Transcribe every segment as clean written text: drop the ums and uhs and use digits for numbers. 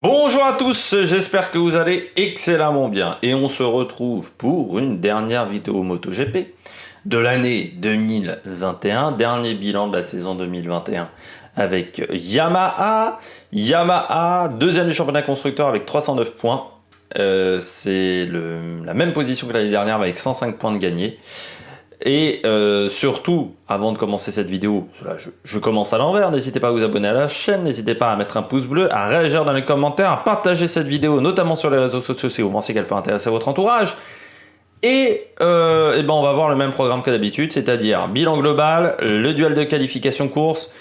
Bonjour à tous, j'espère que vous allez excellemment bien et on se retrouve pour une dernière vidéo MotoGP de l'année 2021, dernier bilan de la saison 2021 avec Yamaha, deuxième du championnat constructeur avec 309 points, c'est la même position que l'année dernière avec 105 points de gagnés. Et surtout, avant de commencer cette vidéo, je commence à l'envers, n'hésitez pas à vous abonner à la chaîne, n'hésitez pas à mettre un pouce bleu, à réagir dans les commentaires, à partager cette vidéo, notamment sur les réseaux sociaux si vous pensez qu'elle peut intéresser votre entourage. Et ben on va voir le même programme que d'habitude, c'est-à-dire bilan global, le duel de qualification course,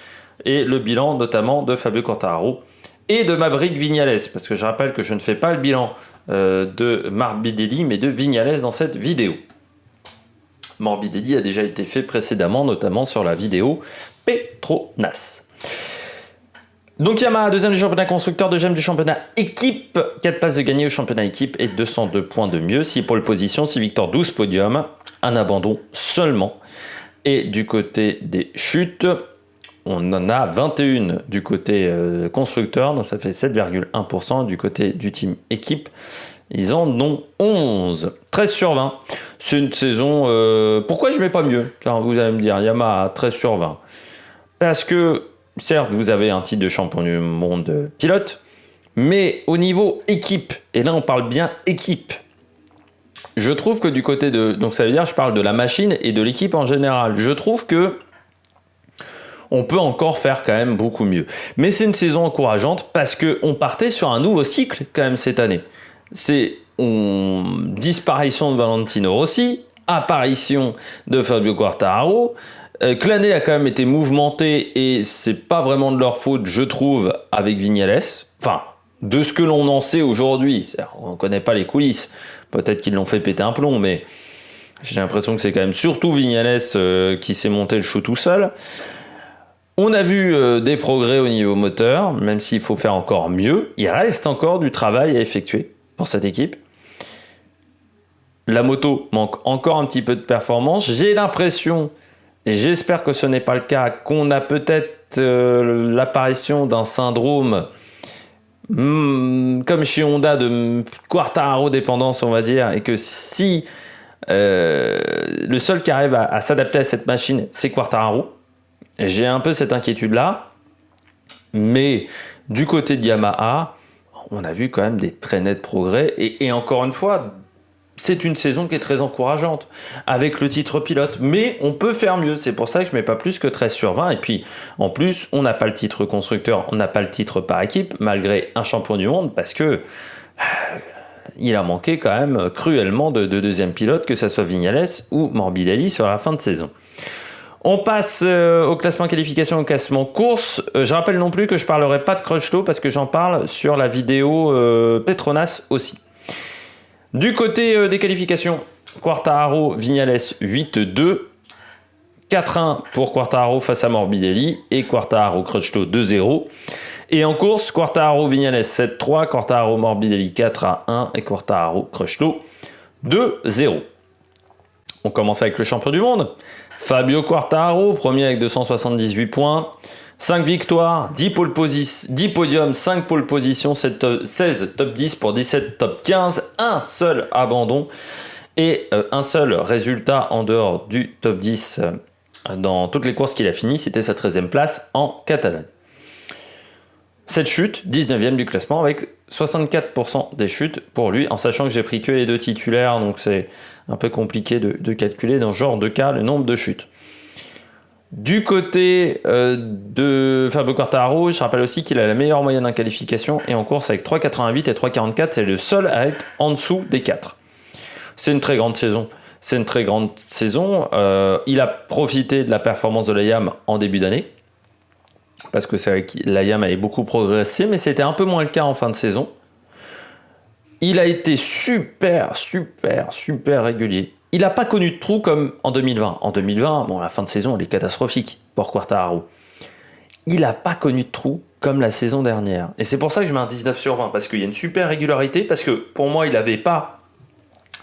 et le bilan notamment de Fabio Quartararo et de Maverick Viñales, parce que je rappelle que je ne fais pas le bilan de Morbidelli, mais de Viñales dans cette vidéo. Morbidelli a déjà été fait précédemment, notamment sur la vidéo Petronas. Donc Yamaha, deuxième du championnat constructeur, deuxième du championnat équipe, 4 places de gagné au championnat équipe et 202 points de mieux, 6 pole positions, 6 victoires, 12 podiums, un abandon seulement. Et du côté des chutes, on en a 21 du côté constructeur, donc ça fait 7,1%. Du côté du team équipe, ils en ont 11. 13 sur 20. C'est une saison... pourquoi je ne mets pas mieux? Car vous allez me dire, Yamaha, 13 sur 20. Parce que, certes, vous avez un titre de champion du monde pilote, mais au niveau équipe, et là on parle bien équipe, je trouve que du côté de... Donc ça veut dire, je parle de la machine et de l'équipe en général. Je trouve que on peut encore faire quand même beaucoup mieux. Mais c'est une saison encourageante parce qu'on partait sur un nouveau cycle quand même cette année. C'est disparition de Valentino Rossi, apparition de Fabio Quartararo, que l'année a quand même été mouvementée et c'est pas vraiment de leur faute, je trouve, avec Viñales. Enfin, de ce que l'on en sait aujourd'hui, on ne connaît pas les coulisses, peut-être qu'ils l'ont fait péter un plomb, mais j'ai l'impression que c'est quand même surtout Viñales qui s'est monté le chou tout seul. On a vu des progrès au niveau moteur, même s'il faut faire encore mieux. Il reste encore du travail à effectuer pour cette équipe. La moto manque encore un petit peu de performance. J'ai l'impression, et j'espère que ce n'est pas le cas, qu'on a peut-être l'apparition d'un syndrome comme chez Honda de Quartararo dépendance, on va dire, et que si le seul qui arrive à s'adapter à cette machine, c'est Quartararo. J'ai un peu cette inquiétude-là, mais du côté de Yamaha, on a vu quand même des très nets progrès, et encore une fois, c'est une saison qui est très encourageante, avec le titre pilote, mais on peut faire mieux, c'est pour ça que je ne mets pas plus que 13 sur 20, et puis en plus, on n'a pas le titre constructeur, on n'a pas le titre par équipe, malgré un champion du monde, parce que il a manqué quand même cruellement de deuxième pilote, que ce soit Viñales ou Morbidelli sur la fin de saison. On passe au classement qualification, au classement course. Je rappelle non plus que je ne parlerai pas de Crutchlow parce que j'en parle sur la vidéo Petronas aussi. Du côté des qualifications, Quartararo, Viñales 8-2, 4-1 pour Quartararo face à Morbidelli et Quartararo Crutchlow 2-0. Et en course, Quartararo, Viñales 7-3, Quartararo, Morbidelli 4-1 et Quartararo Crutchlow 2-0. On commence avec le champion du monde. Fabio Quartararo, premier avec 278 points, 5 victoires, 10 podiums, 5 pole positions, 16 top 10 pour 17 top 15, un seul abandon et un seul résultat en dehors du top 10 dans toutes les courses qu'il a finies, c'était sa 13e place en Catalogne. Cette chute, 19e du classement avec 64% des chutes pour lui, en sachant que j'ai pris que les deux titulaires, donc c'est un peu compliqué de calculer dans ce genre de cas le nombre de chutes. Du côté de Fabio Quartararo, je rappelle aussi qu'il a la meilleure moyenne en qualification et en course avec 3,88 et 3,44, c'est le seul à être en dessous des 4. C'est une très grande saison. Il a profité de la performance de la YAM en début d'année, parce que c'est vrai que la YAM avait beaucoup progressé, mais c'était un peu moins le cas en fin de saison. Il a été super régulier. Il n'a pas connu de trou comme en 2020. En 2020, bon, la fin de saison, elle est catastrophique pour Quartararo. Il n'a pas connu de trou comme la saison dernière. Et c'est pour ça que je mets un 19 sur 20, parce qu'il y a une super régularité, parce que pour moi, il n'avait pas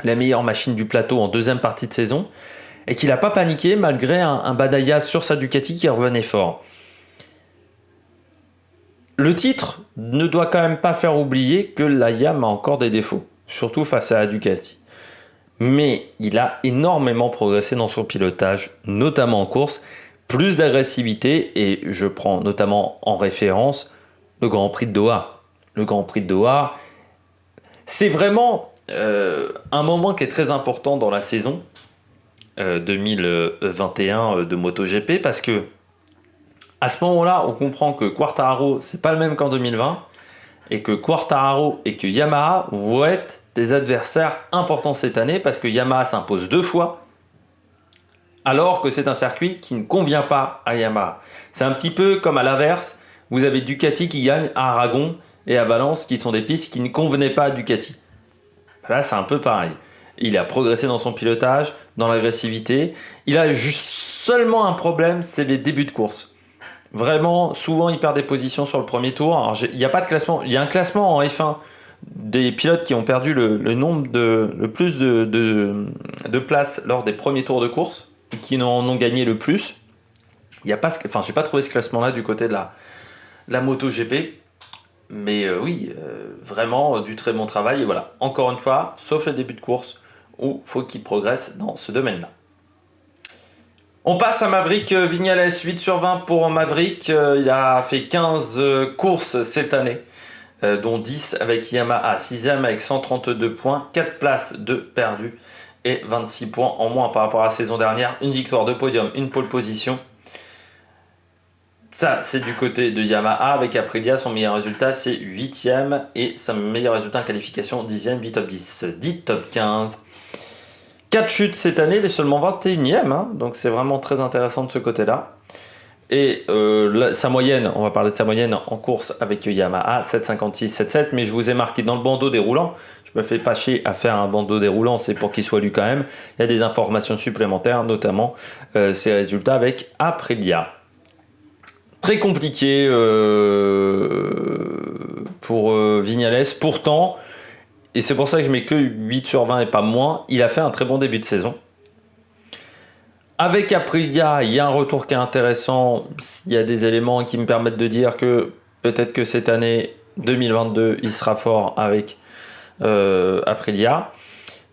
la meilleure machine du plateau en deuxième partie de saison, et qu'il n'a pas paniqué malgré un Badaya sur sa Ducati qui revenait fort. Le titre ne doit quand même pas faire oublier que la Yamaha a encore des défauts, surtout face à la Ducati. Mais il a énormément progressé dans son pilotage, notamment en course, plus d'agressivité, et je prends notamment en référence le Grand Prix de Doha. Le Grand Prix de Doha, c'est vraiment un moment qui est très important dans la saison 2021 de MotoGP, parce que à ce moment-là, on comprend que Quartararo, c'est pas le même qu'en 2020, et que Quartararo et que Yamaha vont être des adversaires importants cette année, parce que Yamaha s'impose 2 fois, alors que c'est un circuit qui ne convient pas à Yamaha. C'est un petit peu comme à l'inverse, vous avez Ducati qui gagne à Aragon et à Valence, qui sont des pistes qui ne convenaient pas à Ducati. Là, c'est un peu pareil. Il a progressé dans son pilotage, dans l'agressivité. Il a juste seulement un problème, c'est les débuts de course. Vraiment, souvent, il perd des positions sur le premier tour. Alors, il n'y a pas de classement. Il y a un classement en F1 des pilotes qui ont perdu le plus de places lors des premiers tours de course, qui en ont gagné le plus. Il y a pas, enfin, j'ai pas trouvé ce classement-là du côté de la MotoGP. Mais oui, vraiment du très bon travail. Et voilà, encore une fois, sauf les débuts de course, où il faut qu'il progresse dans ce domaine-là. On passe à Maverick Viñales, 8 sur 20 pour Maverick. Il a fait 15 courses cette année, dont 10 avec Yamaha, 6ème avec 132 points, 4 places de perdues et 26 points en moins par rapport à la saison dernière. Une victoire de podium, une pole position. Ça, c'est du côté de Yamaha. Avec Aprilia, son meilleur résultat, c'est 8ème. Et son meilleur résultat en qualification, 10ème, 8 top 10, 10 top 15. 4 chutes cette année, il est seulement 21ème. Hein, donc c'est vraiment très intéressant de ce côté-là. Et sa moyenne, on va parler de sa moyenne en course avec Yamaha, 7,56, 7,7. Mais je vous ai marqué dans le bandeau déroulant. Je me fais pas chier à faire un bandeau déroulant, c'est pour qu'il soit lu quand même. Il y a des informations supplémentaires, notamment ses résultats avec Aprilia. Très compliqué pour Viñales. Pourtant, et c'est pour ça que je mets que 8 sur 20 et pas moins, il a fait un très bon début de saison. Avec Aprilia, il y a un retour qui est intéressant. Il y a des éléments qui me permettent de dire que peut-être que cette année 2022, il sera fort avec Aprilia.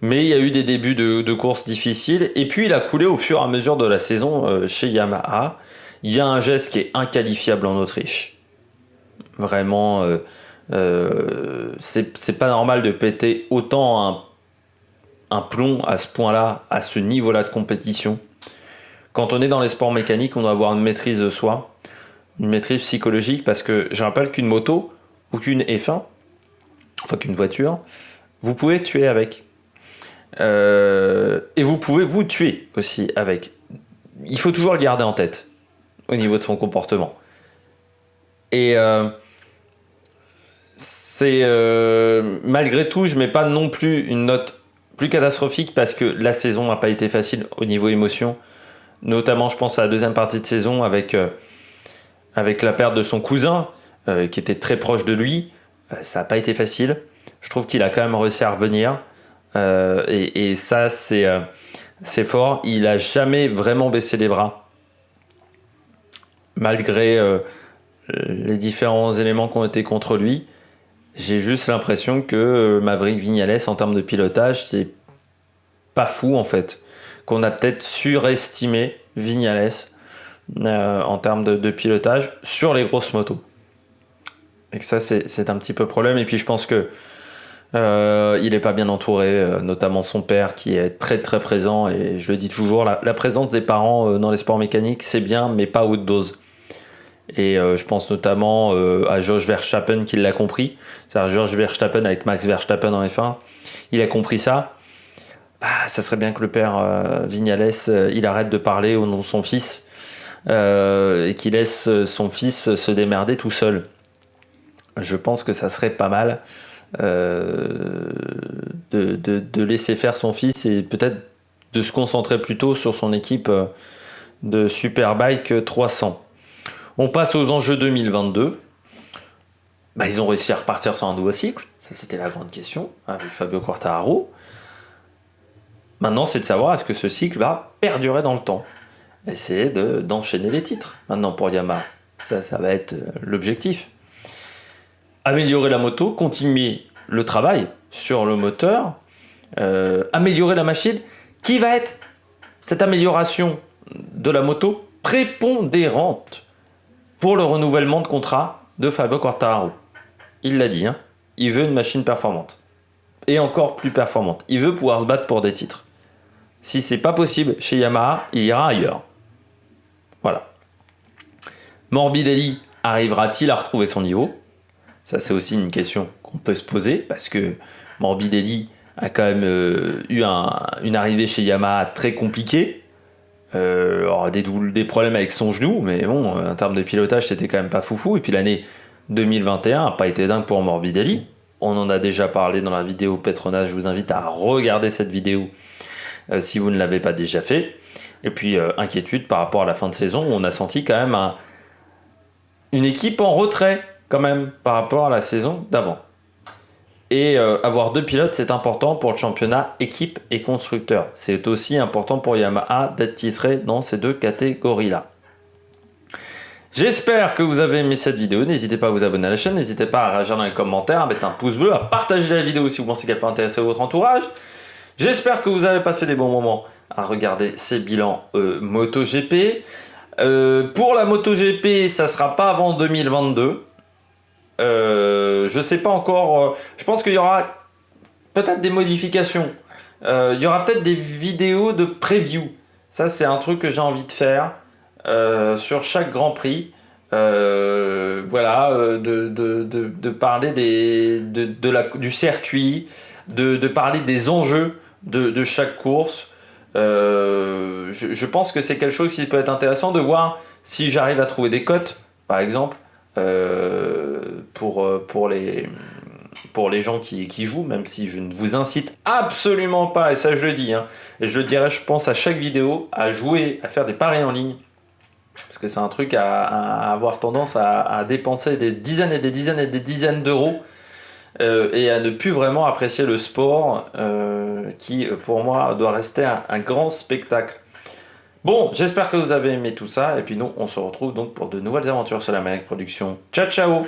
Mais il y a eu des débuts de course difficiles. Et puis, il a coulé au fur et à mesure de la saison chez Yamaha. Il y a un geste qui est inqualifiable en Autriche. Vraiment, c'est pas normal de péter autant un plomb à ce point-là, à ce niveau-là de compétition. Quand on est dans les sports mécaniques, on doit avoir une maîtrise de soi, une maîtrise psychologique, parce que je rappelle qu'une moto ou qu'une F1, enfin qu'une voiture, vous pouvez tuer avec. Et vous pouvez vous tuer aussi avec. Il faut toujours le garder en tête au niveau de son comportement. Et c'est malgré tout, je mets pas non plus une note plus catastrophique, parce que la saison n'a pas été facile au niveau émotion. Notamment, je pense à la deuxième partie de saison avec la perte de son cousin, qui était très proche de lui. Ça n'a pas été facile. Je trouve qu'il a quand même réussi à revenir. Et ça, c'est fort. Il n'a jamais vraiment baissé les bras, malgré les différents éléments qui ont été contre lui. J'ai juste l'impression que Maverick Viñales, en termes de pilotage, c'est pas fou en fait. Qu'on a peut-être surestimé Viñales en termes de pilotage sur les grosses motos. Et que ça, c'est un petit peu problème. Et puis je pense que il n'est pas bien entouré, notamment son père qui est très très présent. Et je le dis toujours, la présence des parents dans les sports mécaniques, c'est bien, mais pas à haute dose. Et je pense notamment à Jos Verstappen qui l'a compris. C'est-à-dire Jos Verstappen avec Max Verstappen en F1. Il a compris ça. Bah, ça serait bien que le père Viñales, il arrête de parler au nom de son fils et qu'il laisse son fils se démerder tout seul. Je pense que ça serait pas mal de laisser faire son fils et peut-être de se concentrer plutôt sur son équipe de Superbike 300. On passe aux enjeux 2022. Bah, ils ont réussi à repartir sur un nouveau cycle. Ça, c'était la grande question avec Fabio Quartararo. Maintenant, c'est de savoir est-ce que ce cycle va perdurer dans le temps. Essayer d'enchaîner les titres. Maintenant, pour Yamaha, ça va être l'objectif. améliorer la moto, continuer le travail sur le moteur, améliorer la machine, qui va être cette amélioration de la moto prépondérante pour le renouvellement de contrat de Fabio Quartararo. Il l'a dit, hein, il veut une machine performante. Et encore plus performante. Il veut pouvoir se battre pour des titres. Si c'est pas possible chez Yamaha, il ira ailleurs. Voilà. Morbidelli arrivera-t-il à retrouver son niveau? Ça, c'est aussi une question qu'on peut se poser, parce que Morbidelli a quand même eu une arrivée chez Yamaha très compliquée. Des problèmes avec son genou, mais bon, en termes de pilotage, c'était quand même pas foufou. Et puis l'année 2021 n'a pas été dingue pour Morbidelli. On en a déjà parlé dans la vidéo Petronas. Je vous invite à regarder cette vidéo si vous ne l'avez pas déjà fait. Et puis, inquiétude par rapport à la fin de saison. On a senti quand même une équipe en retrait quand même par rapport à la saison d'avant. Et avoir deux pilotes, c'est important pour le championnat équipe et constructeur. C'est aussi important pour Yamaha d'être titré dans ces deux catégories-là. J'espère que vous avez aimé cette vidéo. N'hésitez pas à vous abonner à la chaîne. N'hésitez pas à réagir dans les commentaires, à mettre un pouce bleu, à partager la vidéo si vous pensez qu'elle peut intéresser votre entourage. J'espère que vous avez passé des bons moments à regarder ces bilans MotoGP. Pour la MotoGP, ça ne sera pas avant 2022. Je sais pas encore. Je pense qu'il y aura peut-être des modifications. Il y aura peut-être des vidéos de preview. Ça, c'est un truc que j'ai envie de faire sur chaque Grand Prix. Voilà, de parler du circuit, de parler des enjeux de chaque course. Je pense que c'est quelque chose qui peut être intéressant de voir si j'arrive à trouver des cotes, par exemple. Pour les gens qui jouent, même si je ne vous incite absolument pas, et ça je le dis, hein, et je le dirai je pense à chaque vidéo, à jouer, à faire des paris en ligne, parce que c'est un truc à avoir tendance à dépenser des dizaines et des dizaines et des dizaines d'euros, et à ne plus vraiment apprécier le sport, qui pour moi doit rester un grand spectacle. Bon, j'espère que vous avez aimé tout ça, et puis nous, on se retrouve donc pour de nouvelles aventures sur la Maniac Production. Ciao, ciao!